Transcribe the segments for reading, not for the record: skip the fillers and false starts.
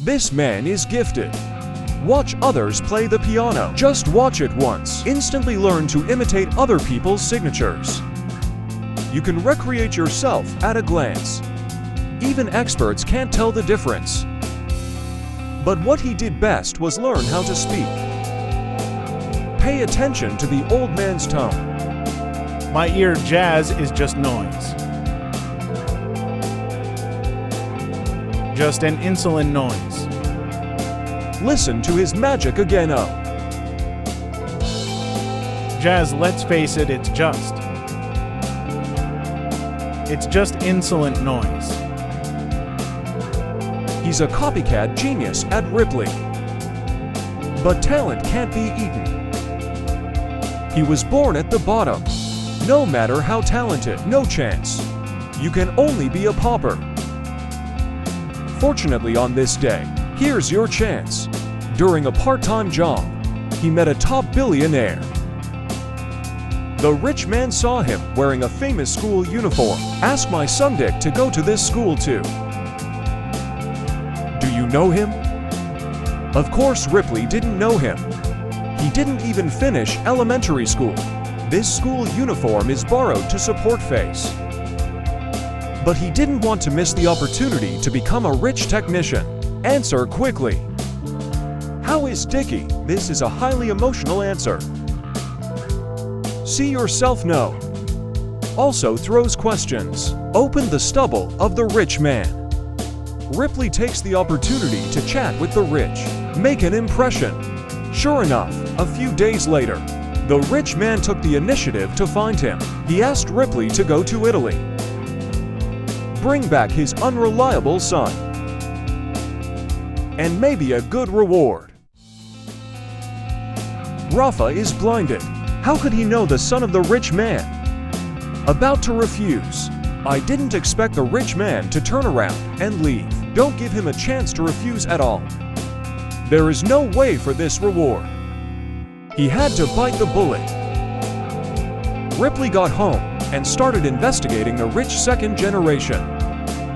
This man is gifted. Watch others play the piano. Just watch it once. Instantly learn to imitate other people's signatures. You can recreate yourself at a glance. Even experts can't tell the difference. But what he did best was learn how to speak. Pay attention to the old man's tone. My ear, jazz is just noise. Just an insolent noise. Listen to his magic again. Oh, Jazz, let's face it, it's just insolent noise. he's a copycat genius at Ripley. But talent can't be eaten. He was born at the bottom. No matter how talented, no chance. You can only be a pauper. Fortunately, on this day, here's your chance. During a part-time job, he met a top billionaire. The rich man saw him wearing a famous school uniform. Ask my son Dick to go to this school too. Do you know him? Of course, Ripley didn't know him. He didn't even finish elementary school. This school uniform is borrowed to support face. But he didn't want to miss the opportunity to become a rich technician. Answer quickly. How is Dickie? This is a highly emotional answer. See yourself know. Also throws questions. Open the stubble of the rich man. Ripley takes the opportunity to chat with the rich. Make an impression. Sure enough, a few days later, the rich man took the initiative to find him. He asked Ripley to go to Italy. Bring back his unreliable son. And maybe a good reward. Rafa is blinded. How could he know the son of the rich man? About to refuse. I didn't expect the rich man to turn around and leave. Don't give him a chance to refuse at all. There is no way for this reward. He had to bite the bullet. Ripley got home and started investigating the rich second generation.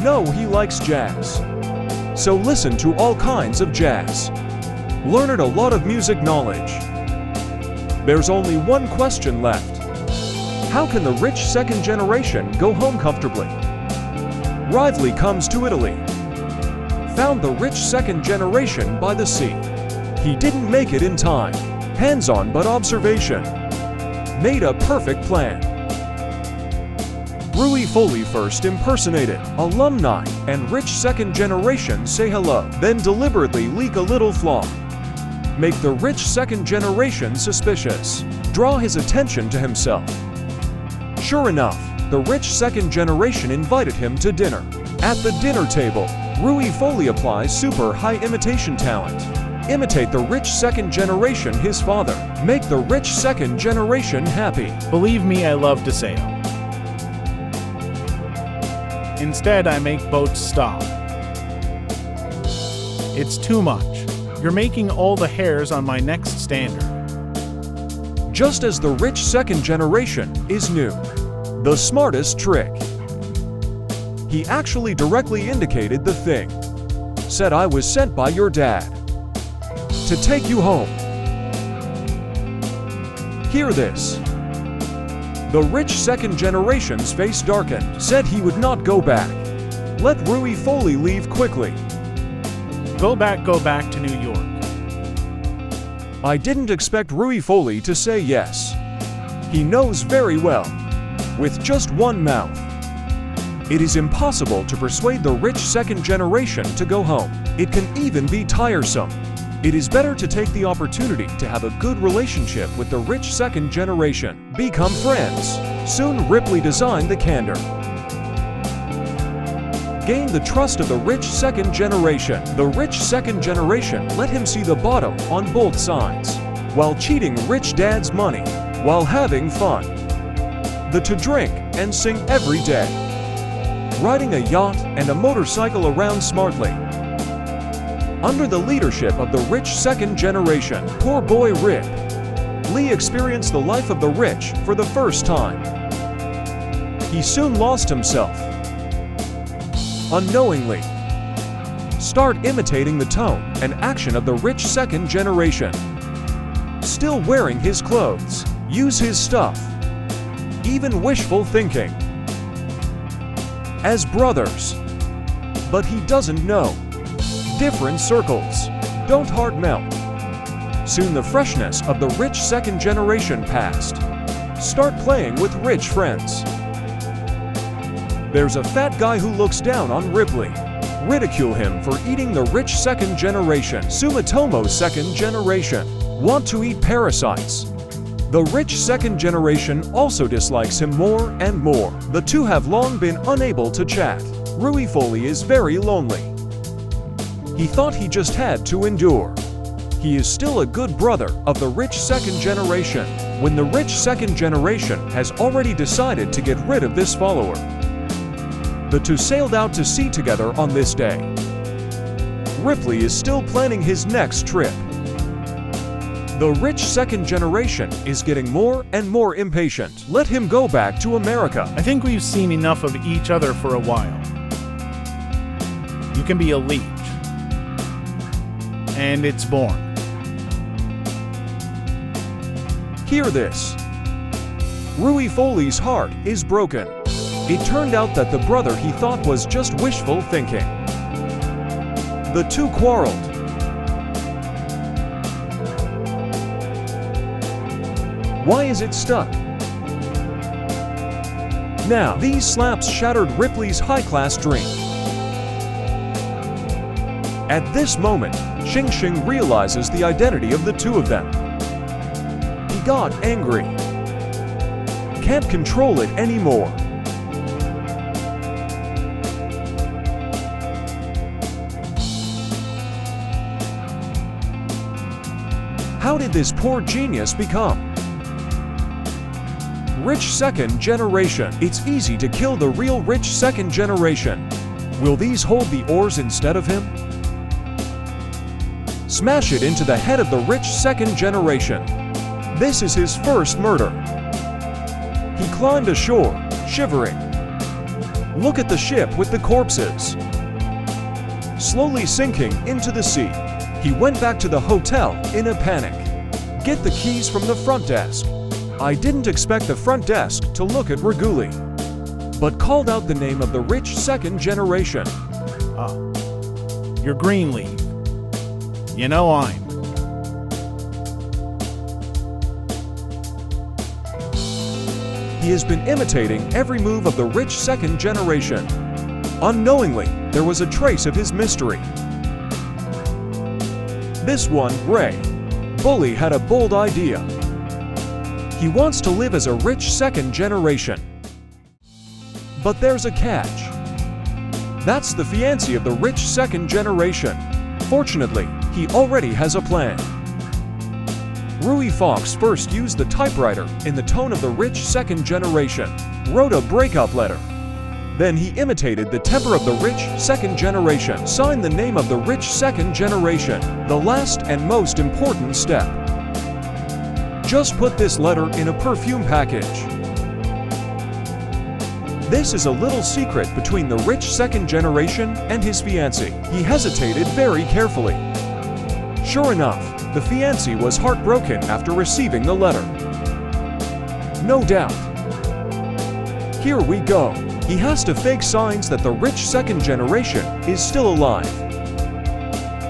No, he likes jazz. So listen to all kinds of jazz. Learned a lot of music knowledge. There's only one question left. How can the rich second generation go home comfortably? Rively comes to Italy. Found the rich second generation by the sea. He didn't make it in time. Hands-on but observation. Made a perfect plan. Rui Foley first impersonated alumni and rich second generation say hello, then deliberately leak a little flaw. Make the rich second generation suspicious. Draw his attention to himself. Sure enough, the rich second generation invited him to dinner. At the dinner table, Rui Foley applies super high imitation talent. Imitate the rich second generation, his father. Make the rich second generation happy. Believe me, I love to sail. Instead, I make boats stop. It's too much. You're making all the hairs on my next standard. Just as the rich second generation is new. The smartest trick. He actually directly indicated the thing. Said, I was sent by your dad to take you home. Hear this. The rich second generation's face darkened. Said he would not go back. Let Rui Foley leave quickly. Go back to New York. I didn't expect Rui Foley to say yes. He knows very well. With just one mouth. It is impossible to persuade the rich second generation to go home. It can even be tiresome. It is better to take the opportunity to have a good relationship with the rich second generation. Become friends. Soon Ripley designed the candor. Gain the trust of the rich second generation. The rich second generation let him see the bottom on both sides. While cheating rich dad's money. While having fun. To drink and sing every day. Riding a yacht and a motorcycle around smartly. Under the leadership of the rich second generation, poor boy Rip. Lee experienced the life of the rich for the first time. He soon lost himself. Unknowingly. Start imitating the tone and action of the rich second generation. Still wearing his clothes. Use his stuff. Even wishful thinking. As brothers. But he doesn't know. Different circles. Don't hard melt. Soon the freshness of the rich second generation passed. Start playing with rich friends. There's a fat guy who looks down on Ripley. Ridicule him for eating the rich second generation. Sumitomo second generation. Want to eat parasites. The rich second generation also dislikes him more and more. The two have long been unable to chat. Rui Foley is very lonely. He thought he just had to endure. He is still a good brother of the rich second generation, when the rich second generation has already decided to get rid of this follower. The two sailed out to sea together on this day. Ripley is still planning his next trip. The rich second generation is getting more and more impatient. Let him go back to America. I think we've seen enough of each other for a while. You can be a leech. And it's born. Hear this. Rui Foley's heart is broken. It turned out that the brother he thought was just wishful thinking. The two quarreled. Why is it stuck? Now, these slaps shattered Ripley's high-class dream. At this moment, Xing Xing realizes the identity of the two of them. He got angry. Can't control it anymore. How did this poor genius become? Rich second generation. It's easy to kill the real rich second generation. Will these hold the oars instead of him? Smash it into the head of the rich second generation. This is his first murder. He climbed ashore, shivering. Look at the ship with the corpses. Slowly sinking into the sea. He went back to the hotel in a panic. Get the keys from the front desk. I didn't expect the front desk to look at Reguli, but called out the name of the rich second generation. Ah, you're Greenleaf. You know I'm. He has been imitating every move of the rich second generation. Unknowingly, there was a trace of his mystery. This one, Ray. Bully had a bold idea. He wants to live as a rich second generation. But there's a catch. That's the fiancée of the rich second generation. Fortunately, he already has a plan. Rui Fox first used the typewriter in the tone of the rich second generation, wrote a breakup letter. Then he imitated the temper of the rich second generation, signed the name of the rich second generation, the last and most important step. Just put this letter in a perfume package. This is a little secret between the rich second generation and his fiancée. He hesitated very carefully. Sure enough, the fiancée was heartbroken after receiving the letter. No doubt. Here we go. He has to fake signs that the rich second generation is still alive.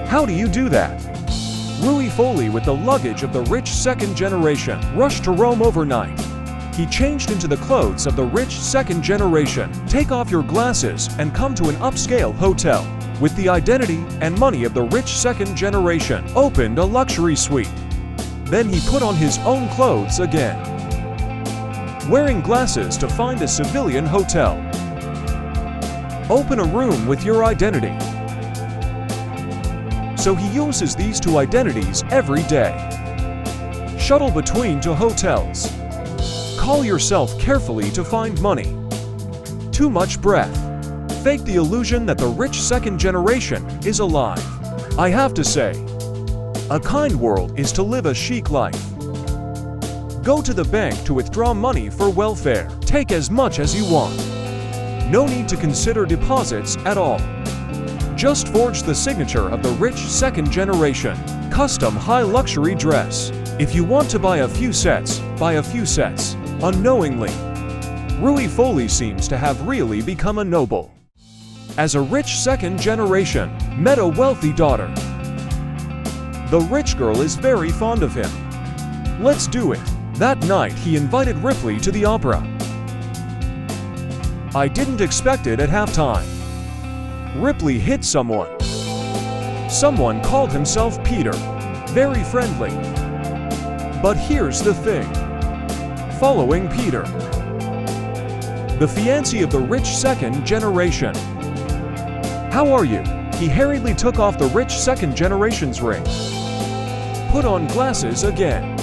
How do you do that? Rui Foley, with the luggage of the rich second generation, rushed to Rome overnight. He changed into the clothes of the rich second generation. Take off your glasses and come to an upscale hotel. With the identity and money of the rich second generation, opened a luxury suite. Then he put on his own clothes again. Wearing glasses to find a civilian hotel. Open a room with your identity. So he uses these two identities every day. Shuttle between two hotels. Call yourself carefully to find money. Too much breath. Fake the illusion that the rich second generation is alive. I have to say, a kind world is to live a chic life. Go to the bank to withdraw money for welfare. Take as much as you want. No need to consider deposits at all. Just forged the signature of the rich second generation. Custom high luxury dress. If you want to buy a few sets, buy a few sets. Unknowingly, Rui Foley seems to have really become a noble. As a rich second generation, met a wealthy daughter. The rich girl is very fond of him. Let's do it. That night he invited Ripley to the opera. I didn't expect it at halftime. Ripley hit someone. Someone called himself Peter. Very friendly. But here's the thing. Following Peter, the fiancé of the rich second generation. How are you? He hurriedly took off the rich second generation's ring. Put on glasses again.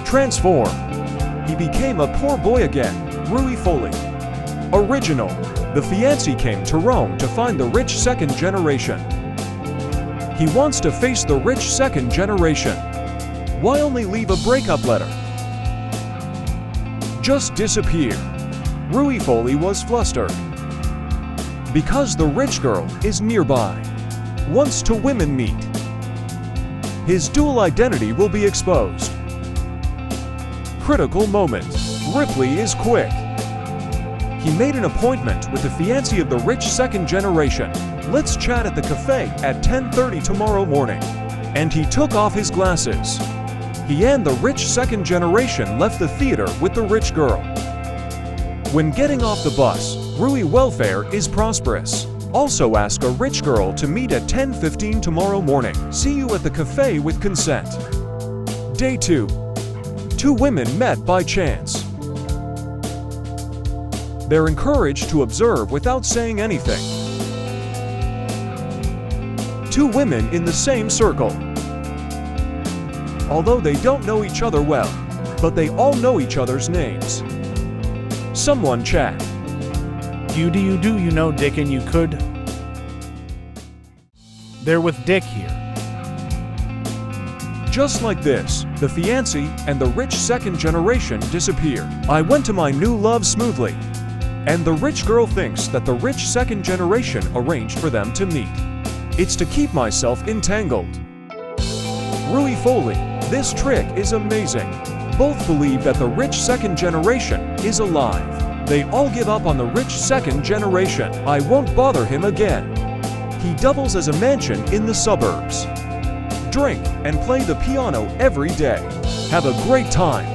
Transform. He became a poor boy again. Rui Foley. Original. The fiancé came to Rome to find the rich second generation. He wants to face the rich second generation. Why only leave a breakup letter? Just disappear. Rui Foley was flustered. Because the rich girl is nearby. Wants to women meet. His dual identity will be exposed. Critical moment. Ripley is quick. He made an appointment with the fiancé of the rich second generation. Let's chat at the cafe at 10:30 tomorrow morning. And he took off his glasses. He and the rich second generation left the theater with the rich girl. When getting off the bus, Rui welfare is prosperous. Also ask a rich girl to meet at 10:15 tomorrow morning. See you at the cafe with consent. Day 2. 2 women met by chance. They're encouraged to observe without saying anything. 2 women in the same circle. Although they don't know each other well, but they all know each other's names. Someone chat. You know Dick and you could? They're with Dick here. Just like this, the fiancé and the rich second generation disappear. I went to my new love smoothly. And the rich girl thinks that the rich second generation arranged for them to meet. It's to keep myself entangled. Rui Foley, this trick is amazing. Both believe that the rich second generation is alive. They all give up on the rich second generation. I won't bother him again. He doubles as a mansion in the suburbs. Drink and play the piano every day. Have a great time.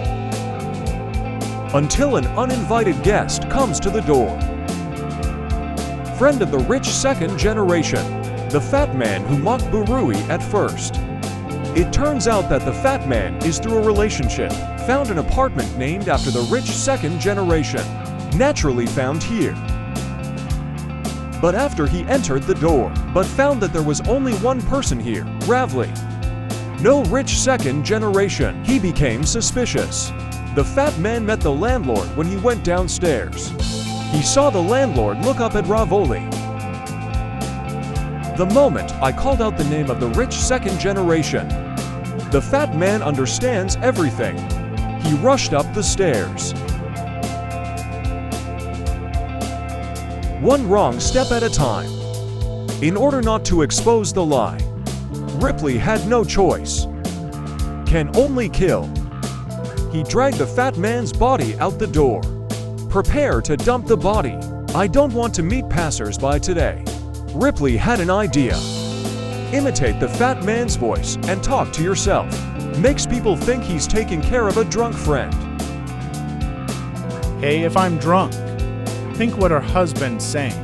Until an uninvited guest comes to the door. Friend of the rich second generation. The fat man who mocked Rui at first. It turns out that the fat man is through a relationship. Found an apartment named after the rich second generation. Naturally found here. But after he entered the door, but found that there was only one person here, Ravli. No rich second generation. He became suspicious. The fat man met the landlord when he went downstairs. He saw the landlord look up at Ravoli. The moment I called out the name of the rich second generation, the fat man understands everything. He rushed up the stairs. One wrong step at a time. In order not to expose the lie, Ripley had no choice. Can only kill. He dragged the fat man's body out the door. Prepare to dump the body. I don't want to meet passers-by today. Ripley had an idea. Imitate the fat man's voice and talk to yourself. Makes people think he's taking care of a drunk friend. Hey, if I'm drunk, think what her husband's saying.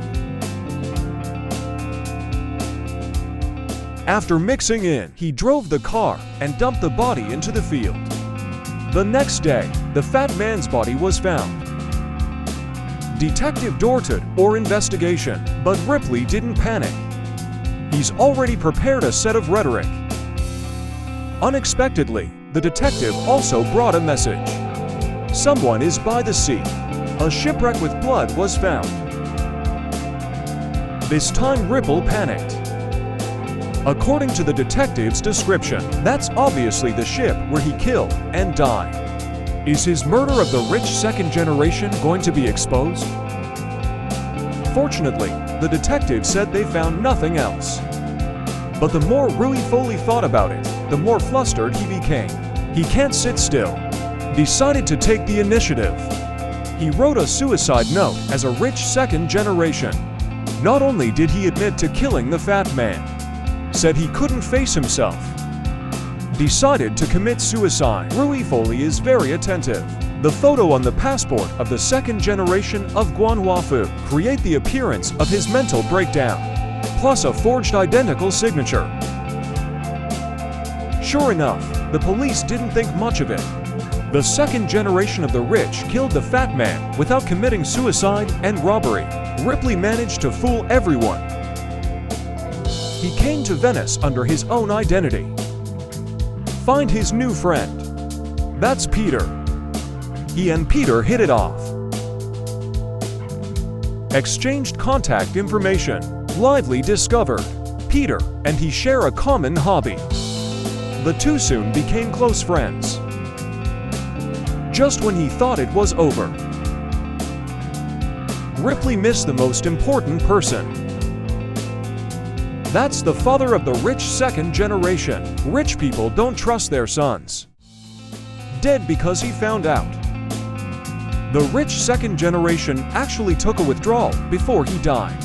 After mixing in, he drove the car and dumped the body into the field. The next day, the fat man's body was found. Detective Dorted or investigation, but Ripley didn't panic. He's already prepared a set of rhetoric. Unexpectedly, the detective also brought a message. Someone is by the sea. A shipwreck with blood was found. This time Ripple panicked. According to the detective's description, that's obviously the ship where he killed and died. Is his murder of the rich second generation going to be exposed? Fortunately, the detective said they found nothing else. But the more Rui Foley thought about it, the more flustered he became. He can't sit still. Decided to take the initiative. He wrote a suicide note as a rich second generation. Not only did he admit to killing the fat man, said he couldn't face himself, decided to commit suicide. Rui Foley is very attentive. The photo on the passport of the second generation of Guanwafu create the appearance of his mental breakdown, plus a forged identical signature. Sure enough, the police didn't think much of it. The second generation of the rich killed the fat man without committing suicide and robbery. Ripley managed to fool everyone. He came to Venice under his own identity. Find his new friend. That's Peter. He and Peter hit it off. Exchanged contact information. Lively discovered Peter and he share a common hobby. The two soon became close friends. Just when he thought it was over, Ripley missed the most important person. That's the father of the rich second generation. Rich people don't trust their sons. Dead because he found out. The rich second generation actually took a withdrawal before he died.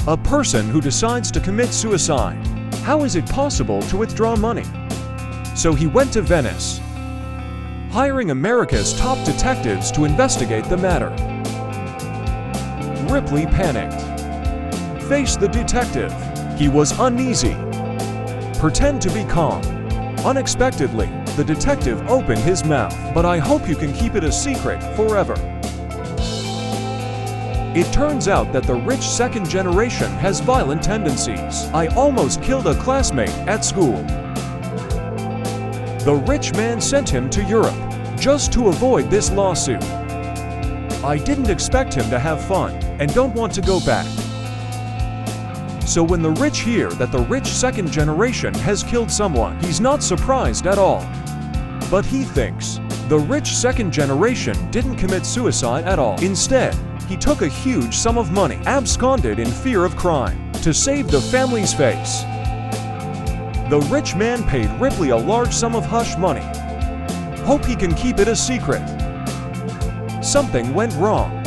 A person who decides to commit suicide, how is it possible to withdraw money? So he went to Venice, hiring America's top detectives to investigate the matter. Ripley panicked. Faced the detective. He was uneasy. Pretend to be calm. Unexpectedly, the detective opened his mouth. But I hope you can keep it a secret forever. It turns out that the rich second generation has violent tendencies. I almost killed a classmate at school. The rich man sent him to Europe just to avoid this lawsuit. I didn't expect him to have fun and don't want to go back. So when the rich hear that the rich second generation has killed someone, he's not surprised at all. But he thinks the rich second generation didn't commit suicide at all. Instead, he took a huge sum of money, absconded in fear of crime, to save the family's face. The rich man paid Ripley a large sum of hush money. Hope he can keep it a secret. Something went wrong.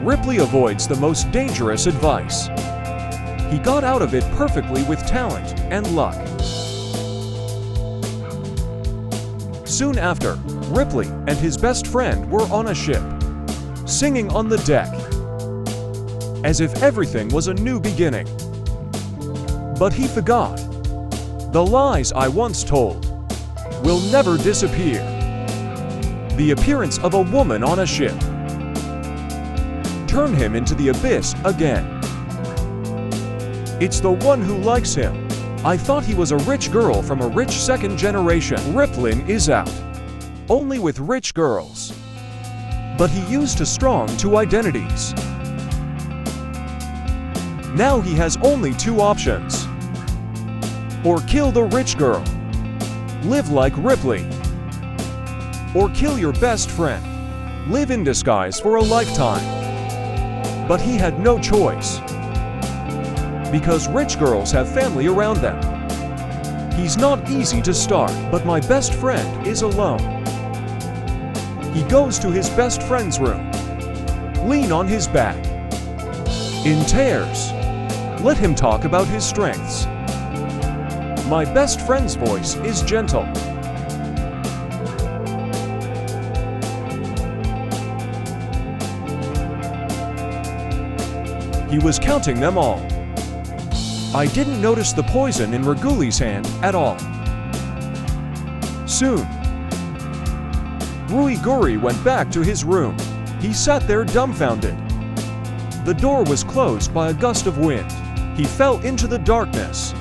Ripley avoids the most dangerous advice. He got out of it perfectly with talent and luck. Soon after, Ripley and his best friend were on a ship, singing on the deck, as if everything was a new beginning. But he forgot. The lies I once told will never disappear. The appearance of a woman on a ship turned him into the abyss again. It's the one who likes him. I thought he was a rich girl from a rich second generation. Ripley is out. Only with rich girls. But he used to strong two identities. Now he has only two options. Or kill the rich girl. Live like Ripley. Or kill your best friend. Live in disguise for a lifetime. But he had no choice. Because rich girls have family around them. He's not easy to start, but my best friend is alone. He goes to his best friend's room. Lean on his back. In tears. Let him talk about his strengths. My best friend's voice is gentle. He was counting them all. I didn't notice the poison in Raguli's hand at all. Soon, Rui Guri went back to his room. He sat there dumbfounded. The door was closed by a gust of wind. He fell into the darkness.